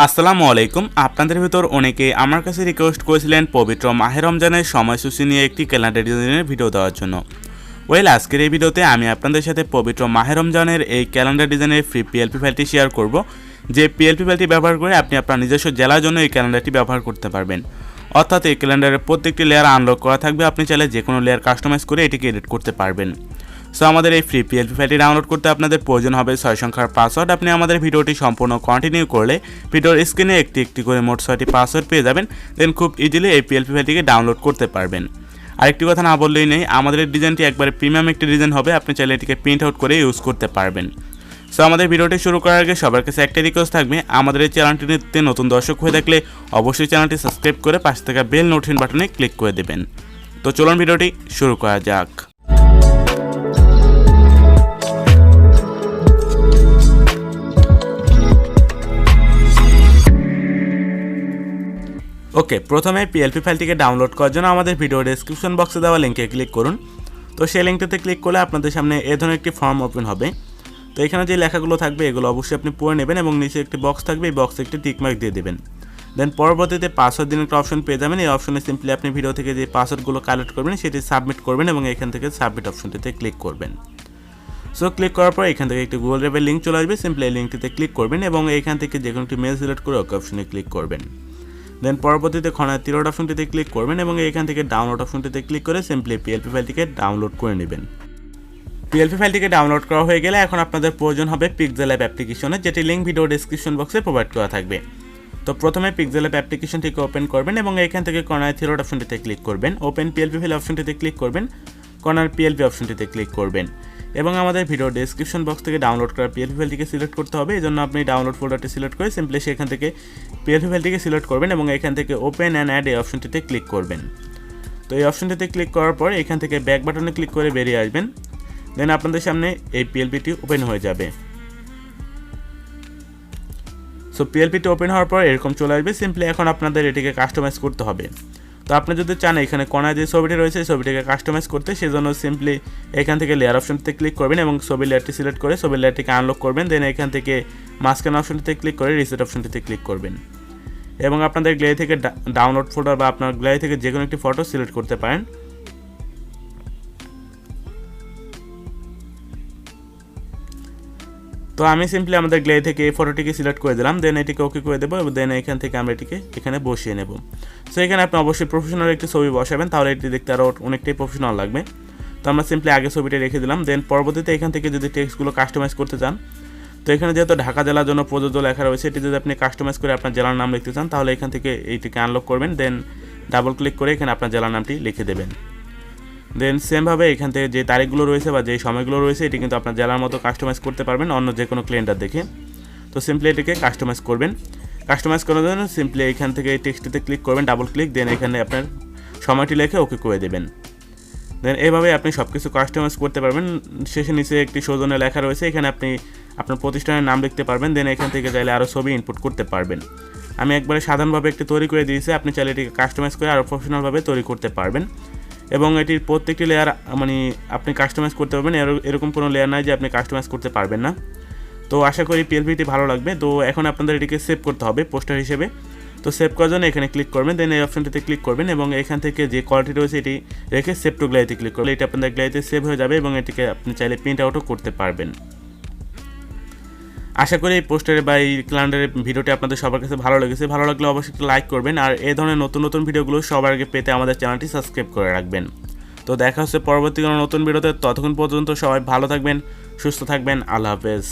আসসালামু আলাইকুম। আপনাদের ভিতর অনেকে আমার কাছে রিকোয়েস্ট করেছিলেন পবিত্র মাহে রমজানের সময়সূচি নিয়ে একটি ক্যালেন্ডার ডিজাইনের ভিডিও দেওয়ার জন্য। আজকের এই ভিডিওতে আমি আপনাদের সাথে পবিত্র মাহে রমজানের এই ক্যালেন্ডার ডিজাইনের ফ্রি পিএলপি ফাইলটি শেয়ার করব, যে পিএলপি ফাইলটি ব্যবহার করে আপনি আপনার নিজস্ব জেলার জন্য এই ক্যালেন্ডারটি ব্যবহার করতে পারবেন। অর্থাৎ এই ক্যালেন্ডারের প্রত্যেকটি লেয়ার আনলক করা থাকবে, আপনি চাইলে যে কোনো লেয়ার কাস্টমাইজ করে এটিকে এডিট করতে পারবেন। সো আমাদের এই ফ্রি পিএলপি ফাইলটি ডাউনলোড করতে আপনাদের প্রয়োজন হবে 6 সংখ্যার পাসওয়ার্ড। আপনি আমাদের ভিডিওটি সম্পূর্ণ কন্টিনিউ করলে ভিডিওর স্ক্রিনে একটি একটি করে মোট 6টি পাসওয়ার্ড পেয়ে যাবেন। দেন খুব ইজিলি এই পিএলপি ফাইলটিকে ডাউনলোড করতে পারবেন। আরেকটি কথা না বললেই নেই, আমাদের এই ডিজাইনটি একবারে প্রিমিয়াম একটি ডিজাইন হবে, আপনি চাইলে এটিকে প্রিন্ট আউট করে ইউজ করতে পারবেন। সো আমাদের ভিডিওটি শুরু করার আগে সবার কাছে একটা রিকোয়েস্ট থাকবে, আমাদের এই চ্যানেলটিতে নতুন দর্শক হয়ে থাকলে অবশ্যই চ্যানেলটি সাবস্ক্রাইব করে পাশে থাকা বেল নোটিফিকেশন বাটনে ক্লিক করে দেবেন। তো চলুন ভিডিওটি শুরু করা যাক। ওকে, প্রথমে পিএলপি ফাইলটিকে ডাউনলোড করার জন্য আমাদের ভিডিও ডেসক্রিপশন বক্সে দেওয়া লিঙ্কে ক্লিক করুন। তো সেই লিঙ্কটিতে ক্লিক করলে আপনাদের সামনে এ ধরনের একটি ফর্ম ওপেন হবে। তো এখানে যে লেখাগুলো থাকবে এগুলো অবশ্যই আপনি পড়ে নেবেন এবং নিচে একটি বক্স থাকবে, এই বক্সে একটি টিকমার্ক দিয়ে দেবেন। দেন পরবর্তীতে পাসওয়ার্ড দিন একটা অপশন পেয়ে যাবেন। এই অপশনে সিম্পলি আপনি ভিডিও থেকে যে পাসওয়ার্ডগুলো কালেক্ট করবেন সেটি সাবমিট করবেন এবং এখান থেকে সাবমিট অপশনটিতে ক্লিক করবেন। সো ক্লিক করার পর এখান থেকে একটি গুগল ড্রাইভের লিঙ্ক চলে আসবে, সিম্পলি এই লিঙ্কটিতে ক্লিক করবেন এবং এখান থেকে যে কোনো একটি মেল সিলেক্ট করে ওকে অপশনে ক্লিক করবেন। দেন পরবর্তীতে খনার তীর অপশনটিতে ক্লিক করবেন এবং এখান থেকে ডাউনলোড অপশনটিতে ক্লিক করে সিম্পলি পিএলপি ফাইলটিকে ডাউনলোড করে নেবেন। পিএলপি ফাইলটিকে ডাউনলোড করা হয়ে গেলে এখন আপনাদের প্রয়োজন হবে PixelLab অ্যাপ্লিকেশনের, যেটি লিঙ্ক ভিডিও ডেসক্রিপশন বক্সে প্রোভাইড করা থাকবে। তো প্রথমে PixelLab অ্যাপ্লিকেশনটিকে ওপেন করবেন এবং এখান থেকে কর্নার তীর অপশনটিতে ক্লিক করবেন, ওপেন পিএলপি ফাইল অপশনটিতে ক্লিক করবেন, কর্নার পিএলপি অপশনটিতে ক্লিক করবেন এবং আমাদের ভিডিও ডেসক্রিপশন বক্স থেকে ডাউনলোড করা পিএলপি ফাইলটিকে সিলেক্ট করতে হবে। এই জন্য আপনি ডাউনলোড ফোল্ডারটি সিলেক্ট করে সিম্পলি সেখান থেকে পিএলপি ফাইলটিকে সিলেক্ট করবেন এবং এখান থেকে ওপেন অ্যান্ড অ্যাড এই অপশনটিতে ক্লিক করবেন। তো এই অপশনটিতে ক্লিক করার পর এখান থেকে ব্যাক বাটনে ক্লিক করে বেরিয়ে আসবেন। দেন আপনাদের সামনে এই পিএলপিটি ওপেন হয়ে যাবে। সো পিএলপিটি ওপেন হওয়ার পর এরকম চলে আসবে। সিম্পলি এখন আপনাদের এটিকে কাস্টমাইজ করতে হবে। তো আপনি যদি চান এখানে কোনায় যে ছবিটি রয়েছে এই ছবিটিকে কাস্টমাইজ করতে, সেজন্য সিম্পলি এখান থেকে লেয়ার অপশনটিতে ক্লিক করবেন এবং ছবি লেয়ারটি সিলেক্ট করে ছবি লেয়ারটিকে আনলক করবেন। দেন এখান থেকে মাঝখানে অপশনটিতে ক্লিক করে রিসেট অপশনটিতে ক্লিক করবেন এবং আপনাদের গ্যালারি থেকে ডাউনলোড ফোল্ডার বা আপনার গ্যালারি থেকে যে কোনো একটি ফটো সিলেক্ট করতে পারেন। তো আমি সিম্পলি আমাদের গ্যালারি থেকে এই ফটোটিকে সিলেক্ট করে দিলাম। দেন এটিকে ওকে করে দেবো এবং দেন এখান থেকে আমরা এটিকে এখানে বসিয়ে নেব। সো এখানে আপনি অবশ্যই প্রফেশনাল একটি ছবি বসাবেন, তাহলে এটি দেখতে আরও অনেকটাই প্রফেশনাল লাগবে। তো আমরা সিম্পলি আগে ছবিটা রেখে দিলাম। দেন পরবর্তীতে এখান থেকে যদি টেক্সটগুলো কাস্টমাইজ করতে চান, তো এখানে যেহেতু ঢাকা জেলার জন্য প্রযোজ্য লেখা রয়েছে, এটি যদি আপনি কাস্টমাইজ করে আপনার জেলার নাম লিখতে চান তাহলে এখান থেকে এইটিকে আনলক করবেন। দেন ডাবল ক্লিক করে এখানে আপনার জেলার নামটি লিখে দেবেন। দেন সেমভাবে এখান থেকে যে তারিখগুলো রয়েছে বা যে সময়গুলো রয়েছে এটি কিন্তু আপনার জেলার মতো কাস্টমাইজ করতে পারবেন অন্য যে কোনো ক্যালেন্ডার দেখে। তো সিম্পলি এটিকে কাস্টমাইজ করবেন। কাস্টমাইজ করার জন্য সিম্পলি এখান থেকে এই টেক্সটিতে ক্লিক করবেন, ডাবল ক্লিক, দেন এখানে আপনার সময়টি লিখে ওকে করে দেবেন। দেন এইভাবে আপনি সব কিছু কাস্টমাইজ করতে পারবেন। শেষে নিচে একটি সৌজন্যে লেখা রয়েছে, এখানে আপনি আপনার প্রতিষ্ঠানের নাম লিখতে পারবেন। দেন এখান থেকে চাইলে আরও ছবি ইনপুট করতে পারবেন। আমি একবারে সাধারণভাবে একটি তৈরি করে দিয়েছি, আপনি চাইলে এটিকে কাস্টমাইজ করে আরও প্রফেশনালভাবে তৈরি করতে পারবেন এবং এটির প্রত্যেকটি লেয়ার আপনি কাস্টমাইজ করতে পারবেন। এরকম কোনো লেয়ার নাই যে আপনি কাস্টমাইজ করতে পারবেন না। তো আশা করি পিএলপিটি ভালো লাগবে। তো এখন আপনাদের এটিকে সেভ করতে হবে পোস্টার হিসেবে। তো সেভ করার জন্য এখানে ক্লিক করবেন, দেন এই অপশনটিতে ক্লিক করবেন এবং এখান থেকে যে কোয়ালিটি রয়েছে এটি রেখে সেভ টু গ্যালারিতে ক্লিক করলে এটা আপনাদের গ্যালারিতে সেভ হয়ে যাবে এবং এটিকে আপনি চাইলে প্রিন্ট আউটও করতে পারবেন। আশা করি এই পোস্টারে বা এই ক্যালেন্ডারের ভিডিওটি আপনাদের সবার কাছে ভালো লেগেছে। ভালো লাগলে অবশ্যই একটা লাইক করবেন আর এই ধরনের নতুন নতুন ভিডিওগুলো সবার আগে পেতে আমাদের চ্যানেলটি সাবস্ক্রাইব করে রাখবেন। তো দেখা হচ্ছে পরবর্তী কোনো নতুন ভিডিওতে। ততক্ষণ পর্যন্ত সবাই ভালো থাকবেন, সুস্থ থাকবেন। আল্লাহ হাফেজ।